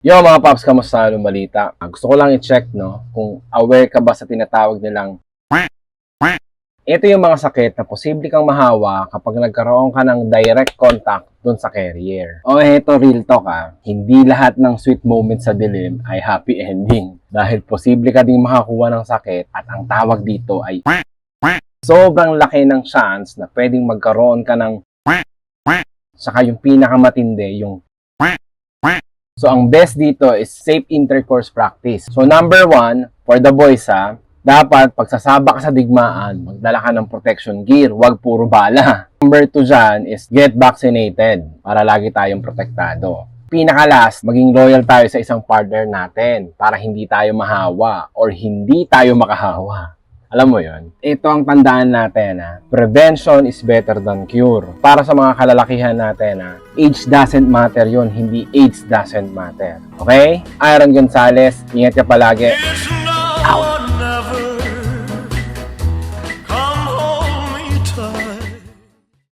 Yo mga paps, kamusta? Anong balita? Gusto ko lang i-check kung aware ka ba sa tinatawag nilang ito yung mga sakit na posible kang mahawa kapag nagkaroon ka ng direct contact dun sa carrier. O eto, real talk hindi lahat ng sweet moments sa dilim ay happy ending. Dahil posible ka ding makakuha ng sakit at ang tawag dito ay sobrang laki ng chance na pwedeng magkaroon ka ng saka yung pinakamatindi, yung so, ang best dito is safe intercourse practice. So, number 1, for the boys dapat pagsasaba ka sa digmaan, magdala ka ng protection gear, wag puro bala. Number 2 dyan is get vaccinated para lagi tayong protektado. Pinaka-last, maging loyal tayo sa isang partner natin para hindi tayo mahawa or hindi tayo makahawa. Alam mo yon? Ito ang tandaan natin prevention is better than cure. Para sa mga kalalakihan natin age doesn't matter yon, hindi age doesn't matter. Okay? Aaron Gonzalez, ingat ka palagi.